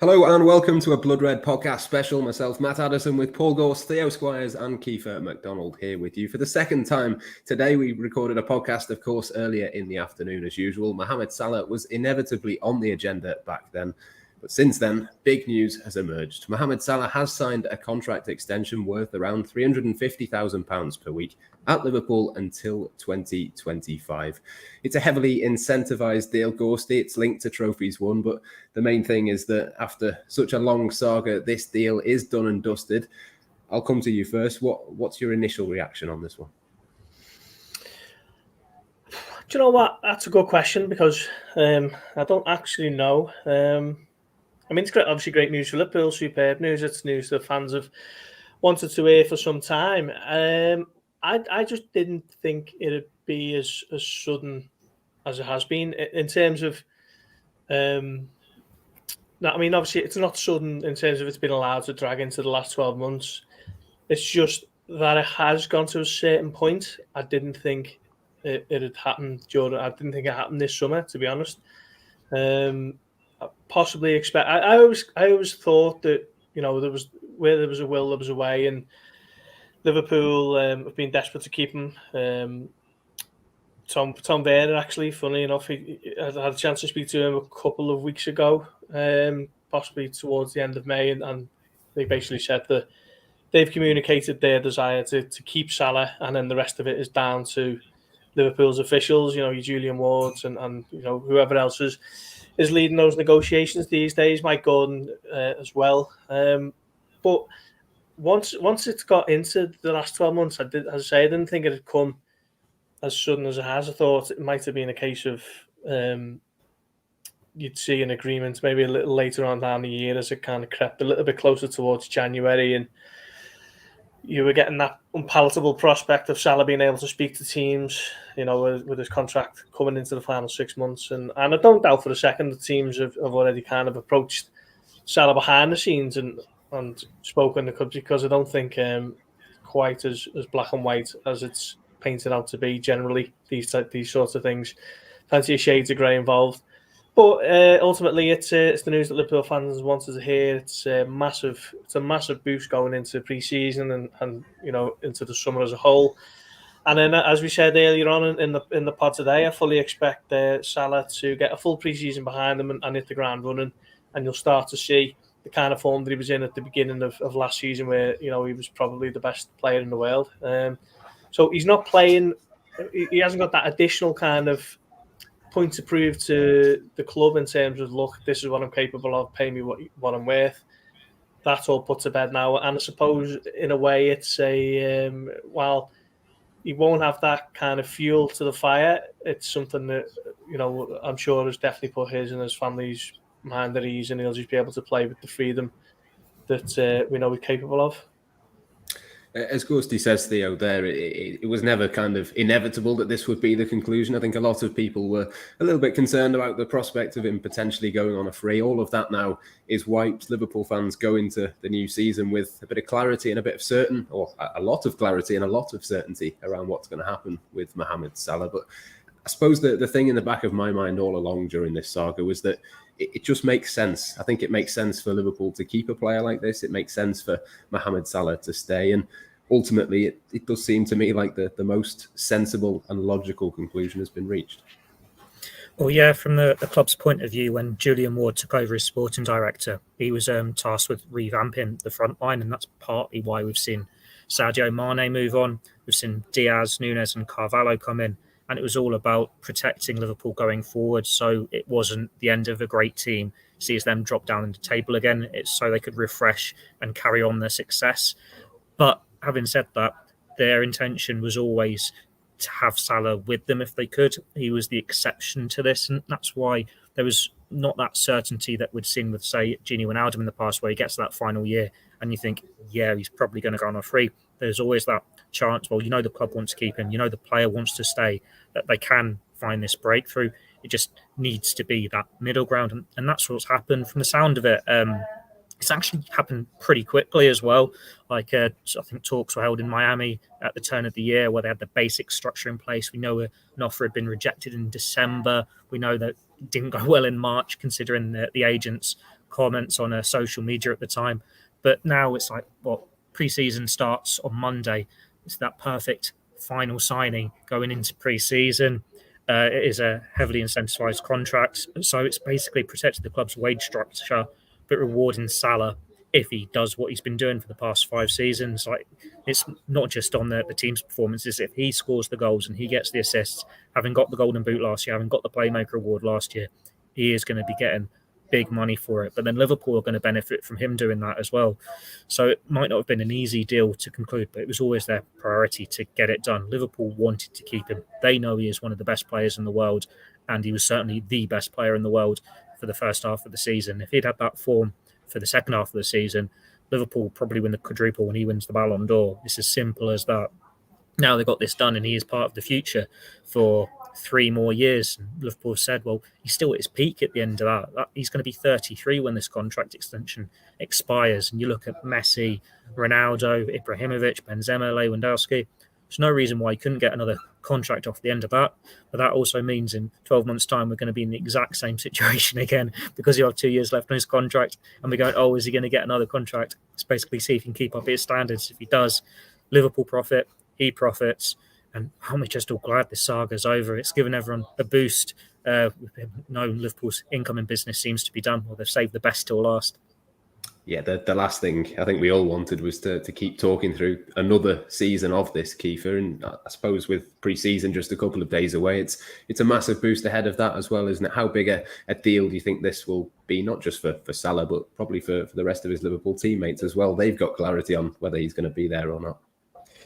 Hello and welcome to a Blood Red podcast special. Myself, Matt Addison, with Paul Gorst, Theo, Squires and Keifer MacDonald here with you for the second time. Today we recorded a podcast, of course, earlier in the afternoon as usual. Mohamed Salah was inevitably on the agenda back then. But since then, big news has emerged. Mohamed Salah has signed a contract extension worth around £350,000 per week at Liverpool until 2025. It's a heavily incentivised deal, Gorsty. It's linked to trophies won, but the main thing is that after such a long saga, this deal is done and dusted. I'll come to you first. What's your initial reaction on this one? Do you know what? That's a good question because I don't actually know. It's obviously great news for Liverpool, superb news. It's news that fans have wanted to hear for some time. I just didn't think it'd be as sudden as it has been in terms of. Obviously, it's not sudden in terms of it's been allowed to drag into the last 12 months. It's just that it has gone to a certain point. I didn't think it had happened, Jordan. I didn't think it happened this summer, to be honest. Possibly expect. I always thought that there was a will, there was a way, and Liverpool have been desperate to keep him. Tom Werner, actually, funny enough, I had a chance to speak to him a couple of weeks ago, possibly towards the end of May, and they basically said that they've communicated their desire to keep Salah, and then the rest of it is down to Liverpool's officials, your Julian Wards and whoever else is leading those negotiations these days, Mike Gordon as well. But once it's got into the last 12 months, I didn't think it had come as sudden as it has. I thought it might have been a case of you'd see an agreement maybe a little later on down the year as it kind of crept a little bit closer towards January, and you were getting that unpalatable prospect of Salah being able to speak to teams, with his contract coming into the final 6 months. And I don't doubt for a second that teams have already kind of approached Salah behind the scenes and spoken, because I don't think quite as black and white as it's painted out to be generally, these sorts of things. Plenty of shades of grey involved. But ultimately, it's the news that Liverpool fans wanted to hear. It's a massive boost going into pre-season and into the summer as a whole. And then, as we said earlier on in the pod today, I fully expect Salah to get a full pre-season behind him and hit the ground running. And you'll start to see the kind of form that he was in at the beginning of last season, where he was probably the best player in the world. So he's not playing. He hasn't got that additional kind of point to prove to the club in terms of, look, this is what I'm capable of, pay me what I'm worth. That's all put to bed now. And I suppose in a way it's while he won't have that kind of fuel to the fire, it's something that I'm sure has definitely put his and his family's mind at ease, and he'll just be able to play with the freedom that we know he's capable of. As Ghosty says, Theo, there, it was never kind of inevitable that this would be the conclusion. I think a lot of people were a little bit concerned about the prospect of him potentially going on a free. All of that now is wiped. Liverpool fans go into the new season with a bit of clarity and a bit of a lot of clarity and a lot of certainty around what's going to happen with Mohamed Salah. But I suppose the thing in the back of my mind all along during this saga was that it just makes sense. I think it makes sense for Liverpool to keep a player like this. It makes sense for Mohamed Salah to stay. And ultimately, it does seem to me like the most sensible and logical conclusion has been reached. Well, yeah, from the club's point of view, when Julian Ward took over as sporting director, he was tasked with revamping the front line, and that's partly why we've seen Sadio Mane move on. We've seen Diaz, Nunes and Carvalho come in, and it was all about protecting Liverpool going forward, so it wasn't the end of a great team, sees them drop down in the table again. It's so they could refresh and carry on their success. But having said that, their intention was always to have Salah with them if they could. He was the exception to this, and that's why there was not that certainty that we'd seen with, say, Gini Wijnaldum in the past, where he gets to that final year and you think, yeah, he's probably going to go on a free. There's always that chance, well, the club wants to keep him, the player wants to stay, that they can find this breakthrough. It just needs to be that middle ground, and that's what's happened from the sound of it. It's actually happened pretty quickly as well. I think talks were held in Miami at the turn of the year where they had the basic structure in place. We know an offer had been rejected in December. We know that it didn't go well in March, considering the agents comments on social media at the time. But now it's like, pre-season starts on Monday. It's that perfect final signing going into pre-season. It is a heavily incentivized contract, so it's basically protected the club's wage structure, but rewarding Salah if he does what he's been doing for the past 5 seasons. Like, it's not just on the team's performances. If he scores the goals and he gets the assists, having got the Golden Boot last year, having got the Playmaker Award last year, he is going to be getting big money for it. But then Liverpool are going to benefit from him doing that as well. So it might not have been an easy deal to conclude, but it was always their priority to get it done. Liverpool wanted to keep him. They know he is one of the best players in the world, and he was certainly the best player in the world for the first half of the season. If he'd had that form for the second half of the season, Liverpool probably win the quadruple when he wins the Ballon d'Or. It's as simple as that. Now they've got this done, and he is part of the future for 3 more years. And Liverpool said, well, he's still at his peak at the end of that. He's going to be 33 when this contract extension expires. And you look at Messi, Ronaldo, Ibrahimovic, Benzema, Lewandowski. There's no reason why he couldn't get another contract off the end of that. But that also means in 12 months' time, we're going to be in the exact same situation again, because you have 2 years left on his contract. And we're going, oh, is he going to get another contract? It's basically see if he can keep up his standards. If he does, Liverpool profit, he profits. And I'm just all glad this saga's over. It's given everyone a boost. No, Liverpool's incoming business seems to be done. Well, they've saved the best till last. Yeah, the last thing I think we all wanted was to keep talking through another season of this, Keifer. And I suppose with pre-season just a couple of days away, it's a massive boost ahead of that as well, isn't it? How big a deal do you think this will be, not just for Salah, but probably for the rest of his Liverpool teammates as well? They've got clarity on whether he's going to be there or not.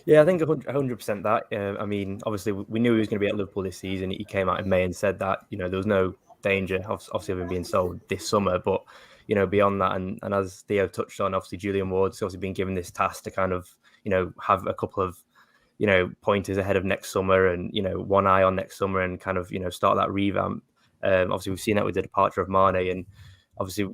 Yeah, I think 100% that. I mean, obviously, we knew he was going to be at Liverpool this season. He came out in May and said that, there was no danger, obviously, of him being sold this summer. But, beyond that, and as Theo touched on, obviously, Julian Ward's obviously been given this task to kind of, have a couple of, pointers ahead of next summer and, one eye on next summer and kind of, start that revamp. Obviously, we've seen that with the departure of Mane, and obviously,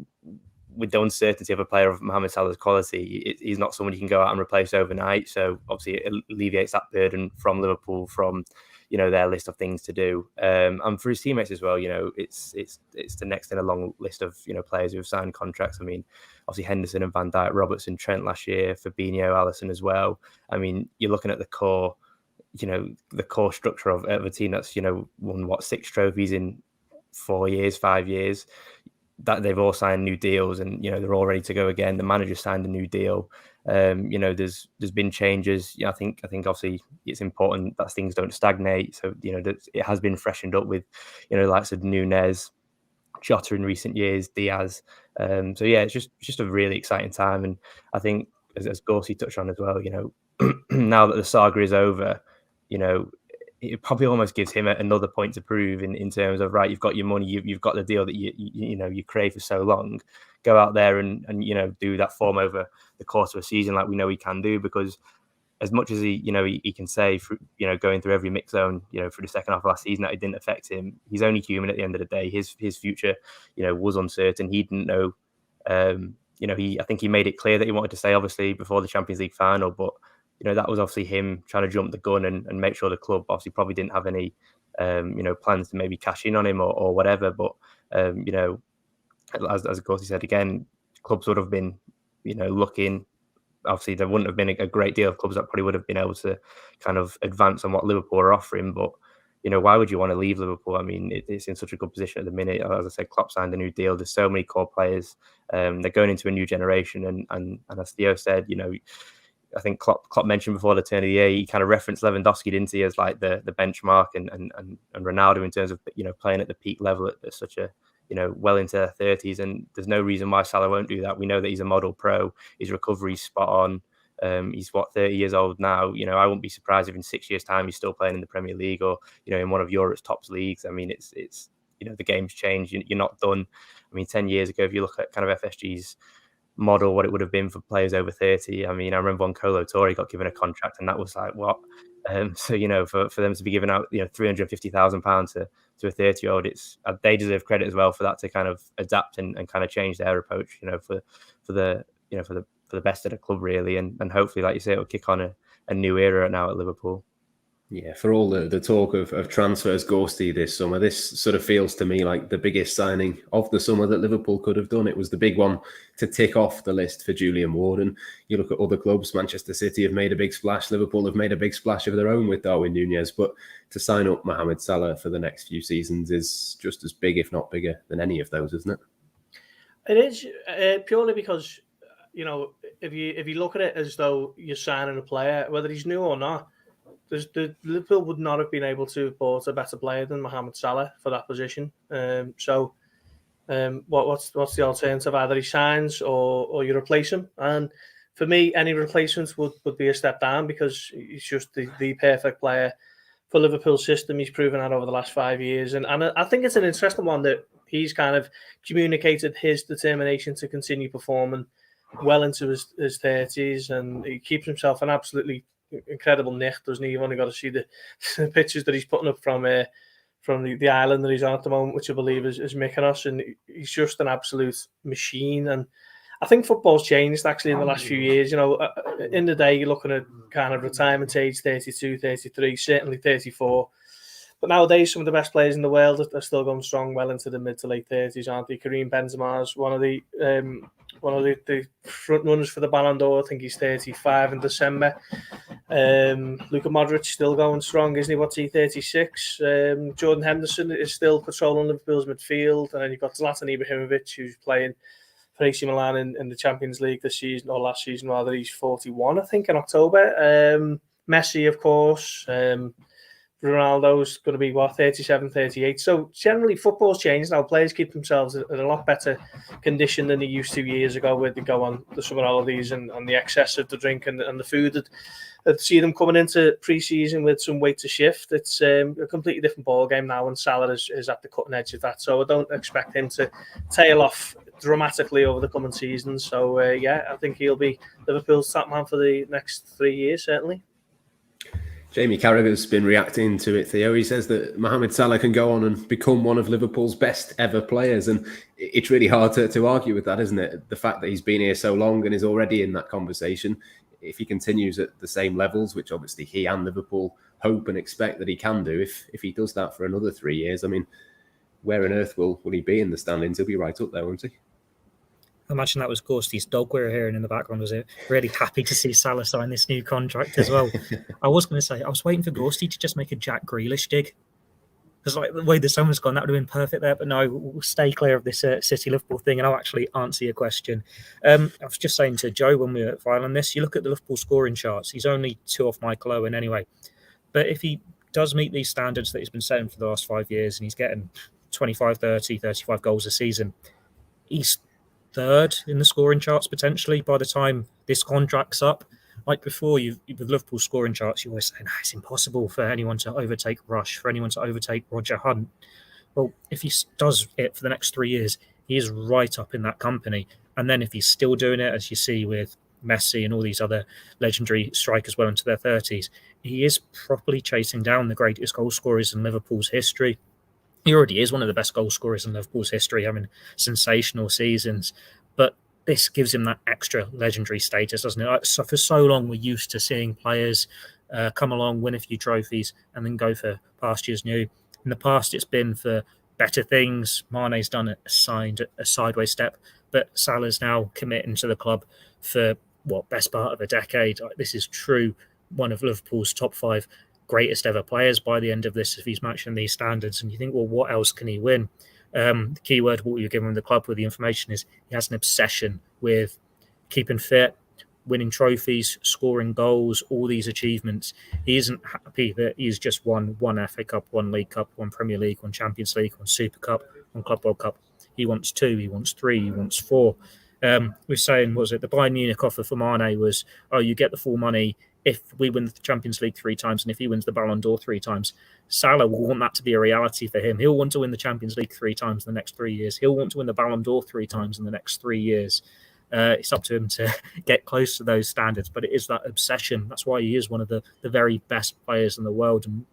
with the uncertainty of a player of Mohamed Salah's quality, he's not someone you can go out and replace overnight. So obviously it alleviates that burden from Liverpool, from their list of things to do, and for his teammates as well. It's the next in a long list of players who have signed contracts. I mean, obviously Henderson and Van Dijk, Robertson, Trent last year, Fabinho, Addison as well. I mean, you're looking at the core, the core structure of a team that's won 6 trophies in 4 years, 5 years. That they've all signed new deals and they're all ready to go again. The manager signed a new deal. There's been changes. I think obviously it's important that things don't stagnate. So it has been freshened up with likes of Nunez, Jota in recent years, Diaz. So yeah, it's just a really exciting time. And I think as Gorsty touched on as well, now that the saga is over, it probably almost gives him another point to prove in terms of, right, you've got your money, you've got the deal that you crave for so long. Go out there and do that form over the course of a season like we know he can do, because as much as he can say going through every mix zone for the second half of last season that it didn't affect him, he's only human at the end of the day. His future was uncertain. He didn't know. I think he made it clear that he wanted to stay obviously before the Champions League final, but that was obviously him trying to jump the gun and make sure the club obviously probably didn't have any, plans to maybe cash in on him or whatever. But, as of course he said again, clubs would have been, looking. Obviously, there wouldn't have been a great deal of clubs that probably would have been able to kind of advance on what Liverpool are offering. But, why would you want to leave Liverpool? I mean, it's in such a good position at the minute. As I said, Klopp signed a new deal. There's so many core players. They're going into a new generation. And as Theo said, I think Klopp mentioned before the turn of the year, he kind of referenced Lewandowski, didn't he, as like the benchmark and Ronaldo in terms of, playing at the peak level at such a, well into their 30s. And there's no reason why Salah won't do that. We know that he's a model pro. His recovery's spot on. He's 30 years old now. I wouldn't be surprised if in 6 years' time he's still playing in the Premier League or, in one of Europe's top leagues. I mean, it's the game's changed. You're not done. I mean, 10 years ago, if you look at kind of FSG's model, what it would have been for players over 30. I mean, I remember when Kolo Touré got given a contract, and that was like, what? So, for them to be giving out, £350,000 to a 30-year-old, they deserve credit as well for that, to kind of adapt and kind of change their approach, for the best of the club, really. And hopefully, like you say, it'll kick on a new era now at Liverpool. Yeah, for all the talk of transfers, Gorsty, this summer, this sort of feels to me like the biggest signing of the summer that Liverpool could have done. It was the big one to tick off the list for Julian Ward. And you look at other clubs, Manchester City have made a big splash, Liverpool have made a big splash of their own with Darwin Núñez. But to sign up Mohamed Salah for the next few seasons is just as big, if not bigger, than any of those, isn't it? It is, purely because, you know, if you look at it as though you're signing a player, whether he's new or not, Liverpool would not have been able to have bought a better player than Mohamed Salah for that position. What's the alternative? Either he signs or you replace him. And for me, any replacements would be a step down, because he's just the perfect player for Liverpool's system. He's proven that over the last 5 years. And I think it's an interesting one that he's kind of communicated his determination to continue performing well into his 30s, and he keeps himself an absolutely incredible nick, doesn't he? You've only got to see the pictures that he's putting up from the island that he's on at the moment, which I believe is Mykonos, and he's just an absolute machine. And I think football's changed actually in the last few years. You know, in the day, you're looking at kind of retirement age 32, 33, certainly 34. But nowadays, some of the best players in the world are still going strong well into the mid to late 30s, aren't they? Karim Benzema's one of the front runners for the Ballon d'Or. I think he's 35 in December. Luka Modric still going strong, isn't he? What's he, 36? Jordan Henderson is still patrolling Liverpool's midfield. And then you've got Zlatan Ibrahimovic, who's playing for AC Milan in the Champions League this season, or last season rather. He's 41, I think, in October. Messi, of course. Ronaldo's going to be, 37, 38. So generally, football's changed now. Players keep themselves in a lot better condition than they used to years ago, where they go on the summer holidays and the excess of the drink and the food. I'd see them coming into pre-season with some weight to shift. It's a completely different ball game now, and Salah is at the cutting edge of that. So I don't expect him to tail off dramatically over the coming season. So, I think he'll be Liverpool's top man for the next 3 years, certainly. Jamie Carragher's been reacting to it, Theo. He says that Mohamed Salah can go on and become one of Liverpool's best ever players. And it's really hard to argue with that, isn't it? The fact that he's been here so long and is already in that conversation. If he continues at the same levels, which obviously he and Liverpool hope and expect that he can do, if he does that for another 3 years, I mean, where on earth will he be in the standings? He'll be right up there, won't he? I imagine that was Gorsty's dog we were hearing in the background. Was it really happy to see Salah sign this new contract as well? I was going to say, I was waiting for Gorsty to just make a Jack Grealish dig. Because like the way the summer's gone, that would have been perfect there. But no, we'll stay clear of this City-Liverpool thing, and I'll actually answer your question. I was just saying to Joe when we were filing this, you look at the Liverpool scoring charts, he's only 2 off Michael Owen anyway. But if he does meet these standards that he's been setting for the last 5 years, and he's getting 25, 30, 35 goals a season, he's third in the scoring charts potentially by the time this contract's up. Like before, with Liverpool scoring charts, you always say, no, it's impossible for anyone to overtake Rush, for anyone to overtake Roger Hunt. Well, if he does it for the next 3 years, he is right up in that company. And then if he's still doing it, as you see with Messi and all these other legendary strikers well into their 30s, he is properly chasing down the greatest goal scorers in Liverpool's history. He already is one of the best goal scorers in Liverpool's history, having sensational seasons. But this gives him that extra legendary status, doesn't it? So for so long, we're used to seeing players come along, win a few trophies, and then go for pastures new. In the past, it's been for better things. Mane's done a sideways step, but Salah's now committing to the club for, best part of a decade. This is true, one of Liverpool's top 5 greatest ever players by the end of this, if he's matching these standards. And you think, well, what else can he win? The key word, what you're giving the club with the information, is he has an obsession with keeping fit, winning trophies, scoring goals, all these achievements. He isn't happy that he's just won 1 FA Cup, 1 League Cup, 1 Premier League, 1 Champions League, 1 Super Cup, 1 Club World Cup. He wants 2, he wants 3, he wants 4. We're saying, the Bayern Munich offer for Mane was, you get the full money if we win the Champions League 3 times and if he wins the Ballon d'Or 3 times. Salah will want that to be a reality for him. He'll want to win the Champions League 3 times in the next 3 years. He'll want to win the Ballon d'Or 3 times in the next 3 years. It's up to him to get close to those standards, but it is that obsession. That's why he is one of the very best players in the world, and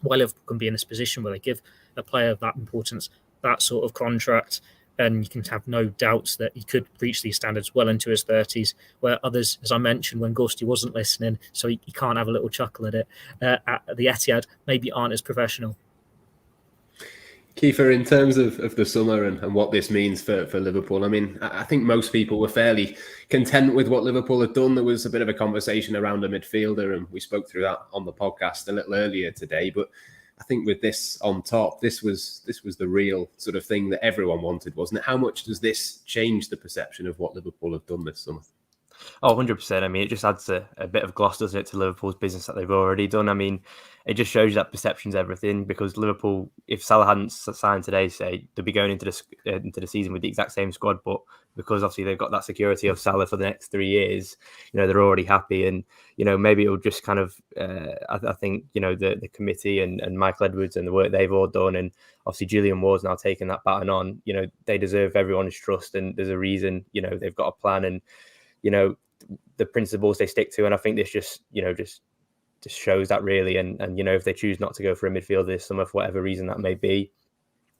why Liverpool can be in this position where they give a player of that importance that sort of contract. and you can have no doubts that he could reach these standards well into his 30s, where others, as I mentioned when Gorsty wasn't listening, so he can't have a little chuckle at it, at the Etihad, maybe aren't as professional. Keifer, in terms of the summer and what this means for Liverpool, I mean, I think most people were fairly content with what Liverpool had done. There was a bit of a conversation around a midfielder, and we spoke through that on the podcast a little earlier today. But I think with this on top, this was the real sort of thing that everyone wanted, wasn't it? How much does this change the perception of what Liverpool have done this summer? Oh, 100%. I mean, it just adds a bit of gloss, doesn't it, to Liverpool's business that they've already done. I mean, it just shows you that perception's everything, because Liverpool, if Salah hadn't signed today, say, they'd be going into the season with the exact same squad, but because obviously they've got that security of Salah for the next 3 years, they're already happy. And, maybe it'll just kind of, I think, the committee and Michael Edwards and the work they've all done, and obviously Julian Ward's now taking that baton on, they deserve everyone's trust, and there's a reason, they've got a plan, and the principles they stick to. And I think this just shows that really. And if they choose not to go for a midfielder this summer for whatever reason that may be,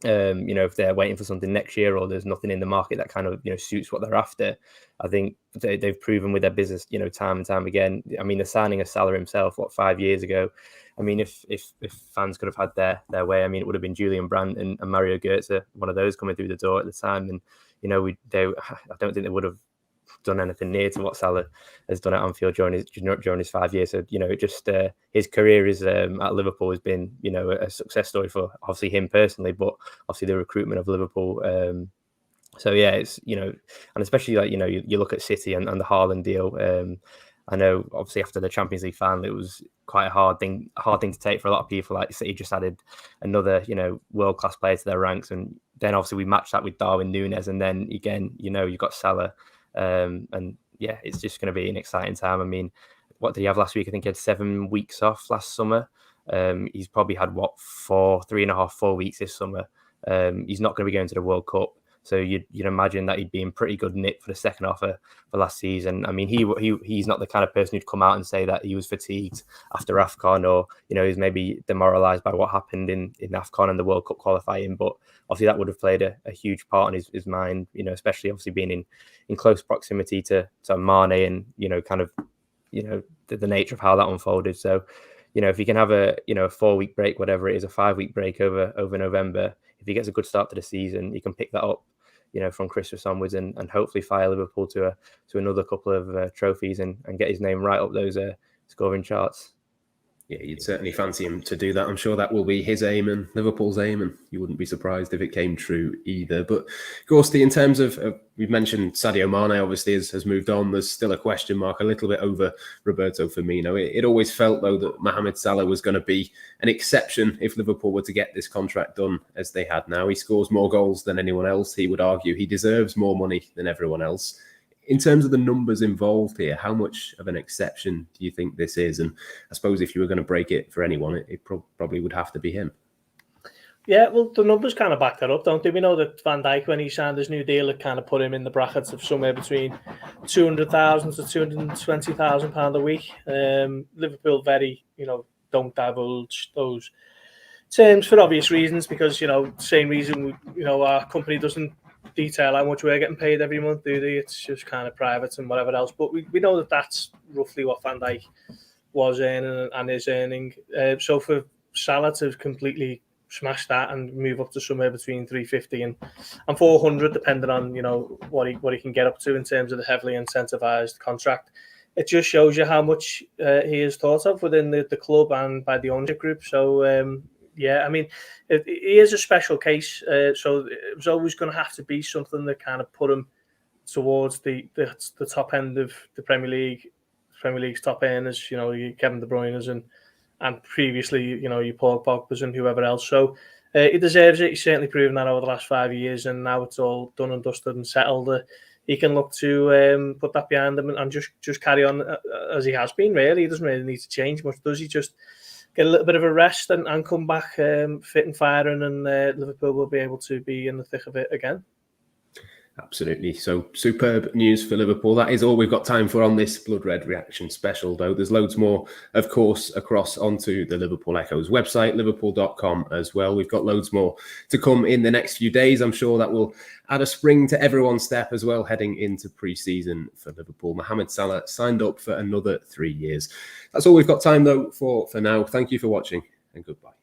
if they're waiting for something next year, or there's nothing in the market that kind of suits what they're after, I think they've proven with their business time and time again. I mean, the signing of Salah himself 5 years ago, I mean, if fans could have had their way, I mean, it would have been Julian Brandt and Mario Götze, one of those coming through the door at the time. And I don't think they would have done anything near to what Salah has done at Anfield during his 5 years. So it just his career is at Liverpool has been a success story for obviously him personally, but obviously the recruitment of Liverpool. So yeah, it's and especially like you look at City and the Haaland deal. I know obviously after the Champions League final, it was quite a hard thing to take for a lot of people. Like City just added another world class player to their ranks, and then obviously we matched that with Darwin Núñez, and then again you've got Salah. And yeah, it's just going to be an exciting time. I mean, what did he have last week? I think he had 7 weeks off last summer. He's probably had 3.5, 4 weeks this summer. He's not going to be going to the World Cup, so you'd imagine that he'd be in pretty good nick for the second half for last season. I mean, he's not the kind of person who'd come out and say that he was fatigued after AFCON, or he's maybe demoralised by what happened in AFCON and the World Cup qualifying. But obviously that would have played a huge part in his mind, especially obviously being in close proximity to Mane, and kind of the nature of how that unfolded. So if he can have a 4-week break, whatever it is, a 5-week break over November, if he gets a good start to the season, he can pick that up from Christmas onwards, and hopefully fire Liverpool to another couple of trophies and get his name right up those scoring charts. Yeah, you'd certainly fancy him to do that. I'm sure that will be his aim and Liverpool's aim, and you wouldn't be surprised if it came true either. But Gorsty, in terms of, we've mentioned Sadio Mane obviously has moved on. There's still a question mark a little bit over Roberto Firmino. It always felt, though, that Mohamed Salah was going to be an exception if Liverpool were to get this contract done as they had now. He scores more goals than anyone else. He would argue he deserves more money than everyone else. In terms of the numbers involved here, how much of an exception do you think this is? And I suppose if you were going to break it for anyone, it probably would have to be him. Yeah, well, the numbers kind of back that up, don't they? We know that Van Dijk, when he signed his new deal, it kind of put him in the brackets of somewhere between £200,000 to £220,000 a week. Liverpool don't divulge those terms for obvious reasons, because same reason our company doesn't detail how much we're getting paid every month, do they? It's just kind of private and whatever else. But we know that that's roughly what Van Dijk was earning and is earning. So for Salah to completely smash that and move up to somewhere between 350 and 400, depending on what he can get up to in terms of the heavily incentivized contract, it just shows you how much he is thought of within the club and by the ownership group. So yeah, I mean, he is a special case, so it was always going to have to be something that kind of put him towards the top end of the Premier League's top earners, your Kevin De Bruyne's and previously, your Paul Pogba's and whoever else. So he deserves it. He's certainly proven that over the last 5 years, and now it's all done and dusted and settled. He can look to put that behind him and just carry on as he has been, really. He doesn't really need to change much, does he? Just get a little bit of a rest and come back fit and firing, and Liverpool will be able to be in the thick of it again. Absolutely. So superb news for Liverpool. That is all we've got time for on this Blood Red Reaction special, though. There's loads more, of course, across onto the Liverpool Echo's website, liverpool.com as well. We've got loads more to come in the next few days. I'm sure that will add a spring to everyone's step as well, heading into pre-season for Liverpool. Mohamed Salah signed up for another 3 years. That's all we've got time, though, for now. Thank you for watching and goodbye.